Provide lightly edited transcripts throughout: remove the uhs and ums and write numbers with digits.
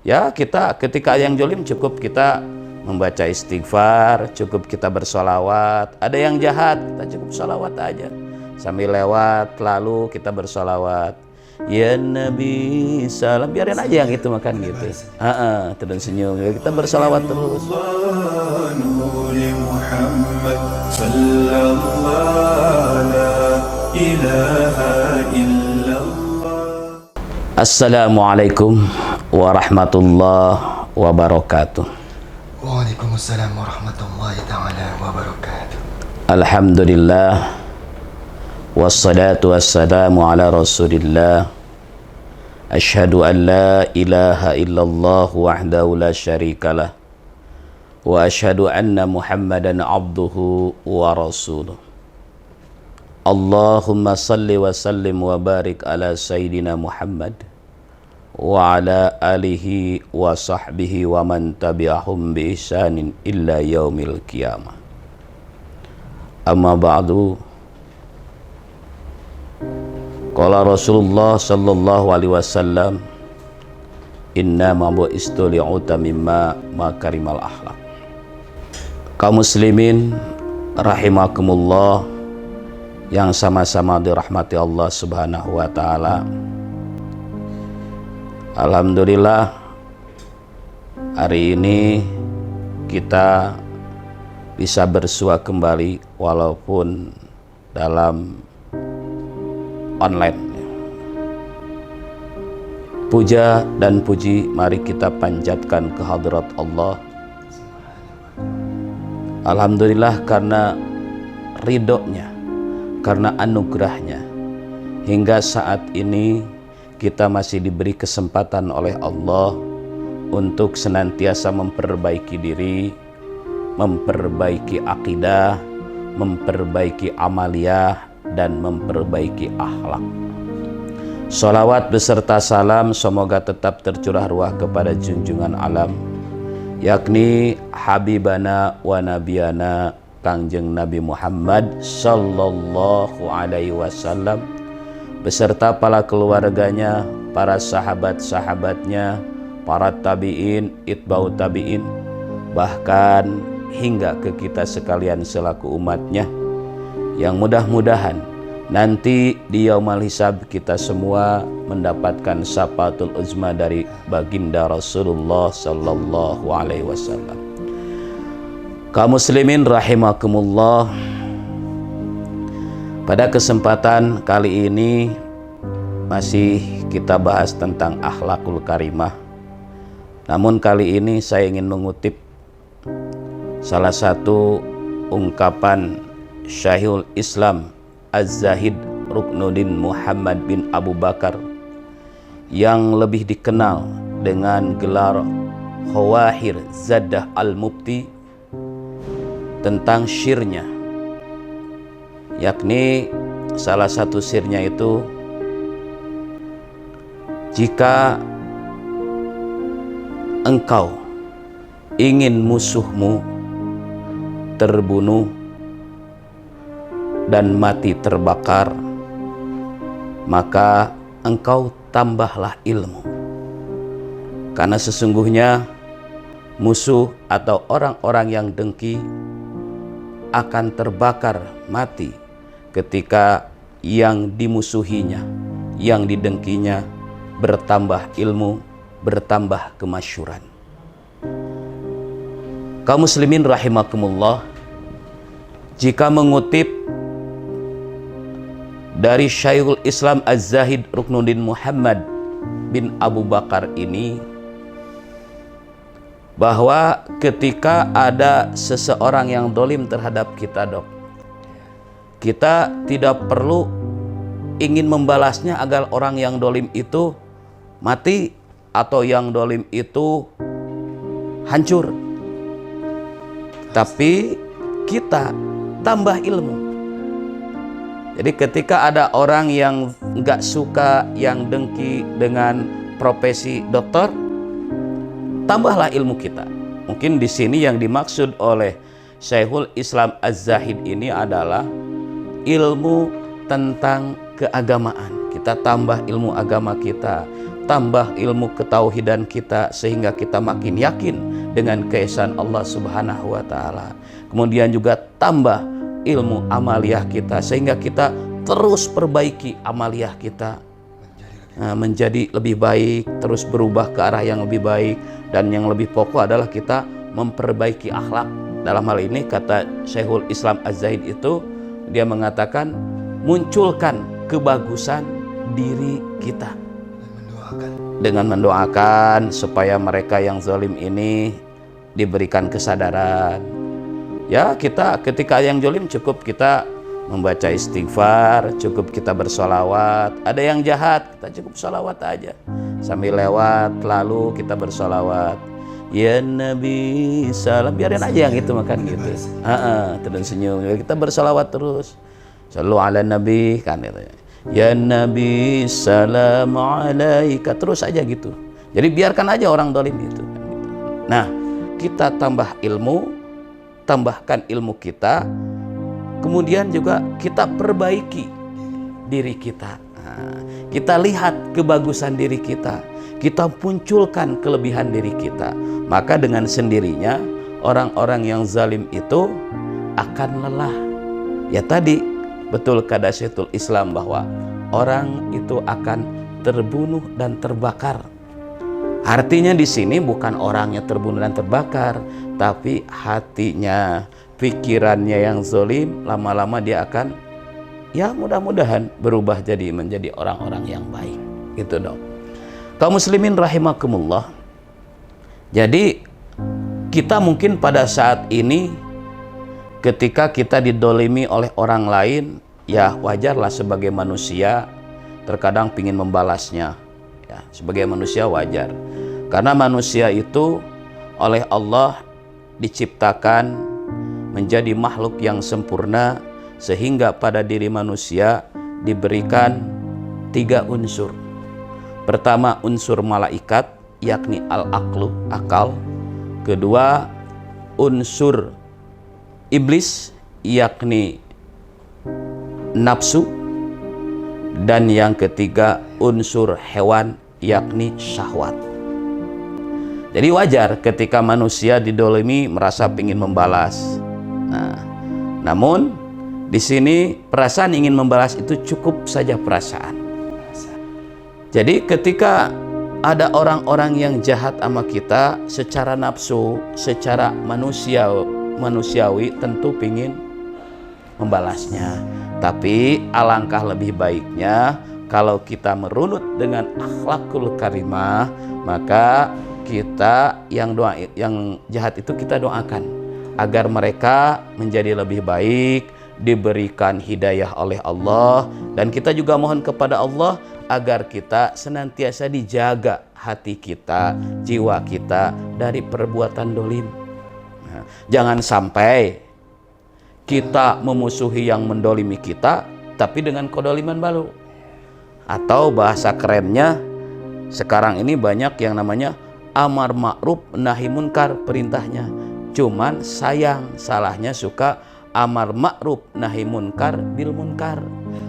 Ya, kita ketika yang jolim cukup kita membaca istighfar, cukup kita bersolawat. Ada yang jahat, kita cukup solawat aja. Sambil lewat, lalu kita bersolawat. Ya Nabi salam, biarin aja yang itu makan gitu. Terus senyum, kita bersolawat terus. Assalamualaikum warahmatullahi wabarakatuh. Waalaikumsalam warahmatullahi ta'ala wabarakatuh. Alhamdulillah, wassalatu wassalamu ala rasulillah. Ashhadu an la ilaha illallah wahdahu la syarikalah, wa ashhadu anna muhammadan abduhu wa rasuluh. Allahumma salli wa sallim wa barik ala sayyidina Muhammad wa ala alihi wa sahbihi wa man tabi'ahum bi ihsanin illa yaumil qiyamah. Amma ba'du. Qala Rasulullah sallallahu alaihi wasallam, inna ma bu'istu li'utamimma makarimal akhlaq. Kaum muslimin rahimakumullah yang sama-sama dirahmati Allah Subhanahu wa taala. Alhamdulillah, hari ini kita bisa bersua kembali walaupun dalam online. Puja dan puji mari kita panjatkan kehadirat Allah. Alhamdulillah, karena ridhonya, karena anugerahnya, hingga saat ini kita masih diberi kesempatan oleh Allah untuk senantiasa memperbaiki diri, memperbaiki akidah, memperbaiki amaliyah, dan memperbaiki akhlak. Sholawat beserta salam semoga tetap tercurah ruah kepada junjungan alam, yakni Habibana wa Nabiyana Kangjeng Nabi Muhammad sallallahu alaihi wasallam beserta para keluarganya, para sahabat-sahabatnya, para tabi'in, itba'ut tabi'in, bahkan hingga ke kita sekalian selaku umatnya, yang mudah-mudahan nanti di yaumal hisab kita semua mendapatkan syafaatul uzma dari baginda Rasulullah sallallahu alaihi wasallam. Kaum muslimin rahimakumullah, pada kesempatan kali ini masih kita bahas tentang akhlakul karimah. Namun kali ini saya ingin mengutip salah satu ungkapan Syekhul Islam Az-Zahid Ruknuddin Muhammad bin Abu Bakar yang lebih dikenal dengan gelar Khawahir Zaddah Al-Mufti tentang syirnya, yakni salah satu sirnya itu, jika engkau ingin musuhmu terbunuh dan mati terbakar, maka engkau tambahlah ilmu, karena sesungguhnya musuh atau orang-orang yang dengki akan terbakar mati ketika yang dimusuhinya, yang didengkinya bertambah ilmu, bertambah kemasyhuran. Kaum muslimin rahimakumullah, jika mengutip dari Syekhul Islam Az-Zahid Ruknuddin Muhammad bin Abu Bakar ini, bahwa ketika ada seseorang yang dolim terhadap kita, kita tidak perlu ingin membalasnya agar orang yang dolim itu mati atau yang dolim itu hancur, tapi kita tambah ilmu. Jadi ketika ada orang yang nggak suka, yang dengki dengan profesi dokter, tambahlah ilmu kita. Mungkin di sini yang dimaksud oleh Syekhul Islam Az-Zahid ini adalah ilmu tentang keagamaan. Kita tambah ilmu agama kita. tambah ilmu ketauhidan kita sehingga kita makin yakin dengan keesaan Allah Subhanahu wa taala. Kemudian juga tambah ilmu amaliyah kita sehingga kita terus perbaiki amaliyah kita menjadi lebih baik, terus berubah ke arah yang lebih baik. Dan yang lebih pokok adalah kita memperbaiki akhlak. Dalam hal ini kata Syekhul Islam Az-Zaid itu, dia mengatakan munculkan kebagusan diri kita dengan mendoakan supaya mereka yang zalim ini diberikan kesadaran. Ya, kita ketika yang zalim cukup kita membaca istighfar, cukup kita bersolawat. Ada yang jahat, kita cukup solawat aja sambil lewat, lalu kita bersolawat, ya Nabi salam, biarin aja yang itu makan gitu. Terus senyum, kita bersolawat terus, sallu ala Nabi kan gitu. Ya Nabi salam alaika, terus aja gitu. Jadi biarkan aja orang zalim itu kan gitu. Nah, kita tambah ilmu, tambahkan ilmu kita, kemudian juga kita perbaiki diri kita. Kita lihat kebagusan diri kita, kita munculkan kelebihan diri kita. Maka dengan sendirinya orang-orang yang zalim itu akan lelah. Ya tadi betul kata Syekhul Islam bahwa orang itu akan terbunuh dan terbakar. Artinya di sini bukan orangnya terbunuh dan terbakar, tapi hatinya, pikirannya yang zalim, lama-lama dia akan, ya mudah-mudahan berubah menjadi orang-orang yang baik. Gitu dong. Kaum muslimin rahimakumullah. Jadi kita mungkin pada saat ini ketika kita didolimi oleh orang lain, ya wajarlah sebagai manusia terkadang ingin membalasnya. Ya, sebagai manusia wajar. Karena manusia itu oleh Allah diciptakan menjadi makhluk yang sempurna, sehingga pada diri manusia diberikan 3 unsur. Pertama, unsur malaikat, yakni al-aqlu, akal. Kedua, unsur iblis, yakni nafsu. Dan yang ketiga, unsur hewan, yakni syahwat. Jadi wajar ketika manusia didolimi merasa ingin membalas. Namun di sini perasaan ingin membalas itu cukup saja perasaan. Jadi ketika ada orang-orang yang jahat sama kita secara nafsu, secara manusiawi tentu ingin membalasnya. Tapi alangkah lebih baiknya kalau kita merunut dengan akhlakul karimah, maka kita yang jahat itu kita doakan agar mereka menjadi lebih baik, diberikan hidayah oleh Allah, dan kita juga mohon kepada Allah agar kita senantiasa dijaga hati kita, jiwa kita dari perbuatan dolim. Jangan sampai kita memusuhi yang mendolimi kita, tapi dengan kedoliman baru. Atau bahasa kerennya, sekarang ini banyak yang namanya amar ma'ruf nahi munkar perintahnya. Cuman sayang, salahnya suka amar ma'ruf nahi munkar bil munkar.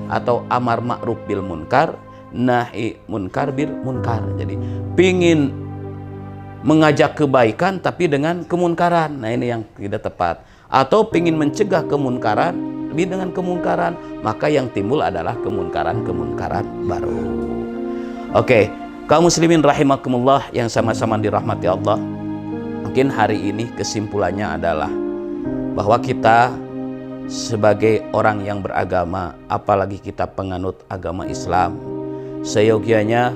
Atau amar ma'ruf bil munkar, nahi munkar bil munkar. Jadi pingin mengajak kebaikan tapi dengan kemunkaran. Nah ini yang tidak tepat. Atau pingin mencegah kemunkaran lebih dengan kemungkaran, maka yang timbul adalah kemunkaran-kemunkaran baru. Oke, kaum muslimin rahimakumullah yang sama-sama dirahmati Allah. Mungkin hari ini kesimpulannya adalah bahwa kita sebagai orang yang beragama, apalagi kita penganut agama Islam, seyogianya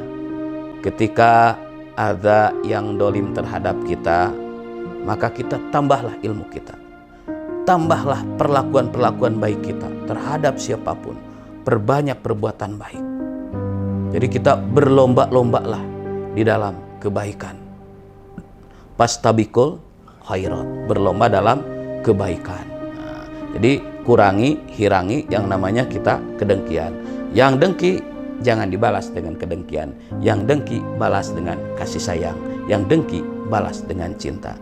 ketika ada yang dolim terhadap kita, maka kita tambahlah ilmu kita. Tambahlah perlakuan-perlakuan baik kita terhadap siapapun. Perbanyak perbuatan baik. Jadi kita berlomba-lombalah di dalam kebaikan. Pastabikul khairat, berlomba dalam kebaikan. Jadi hirangi yang namanya kita kedengkian. Yang dengki jangan dibalas dengan kedengkian. Yang dengki balas dengan kasih sayang. Yang dengki balas dengan cinta.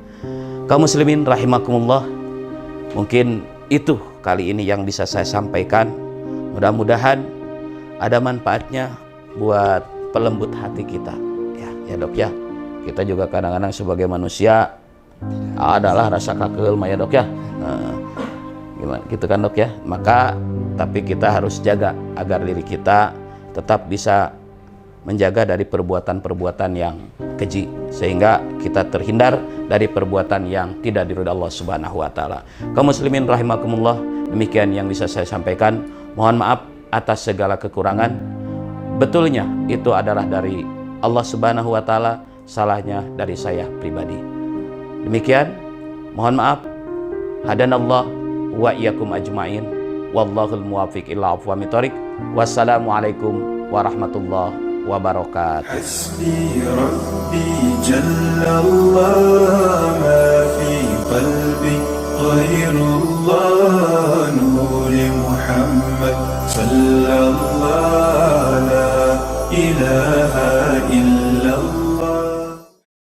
Kaum muslimin rahimakumullah, mungkin itu kali ini yang bisa saya sampaikan. Mudah-mudahan ada manfaatnya buat pelembut hati kita. ya dok ya. Kita juga kadang-kadang sebagai manusia adalah rasa kakel ya dok ya. Gimana gitu kan dok ya. Maka tapi kita harus jaga agar diri kita tetap bisa menjaga dari perbuatan-perbuatan yang keji, sehingga kita terhindar dari perbuatan yang tidak diridhoi Allah Subhanahu wa taala. Kaum muslimin rahimakumullah, demikian yang bisa saya sampaikan. Mohon maaf atas segala kekurangan. Betulnya itu adalah dari Allah Subhanahu wa taala, salahnya dari saya pribadi. Demikian, mohon maaf. Hadanallah wa iyyakum ajmain. Wallahul muwaffiq ila aqwamit thoriq. Wassalamualaikum warahmatullahi wabarakatuh. حسبي ربي جل الله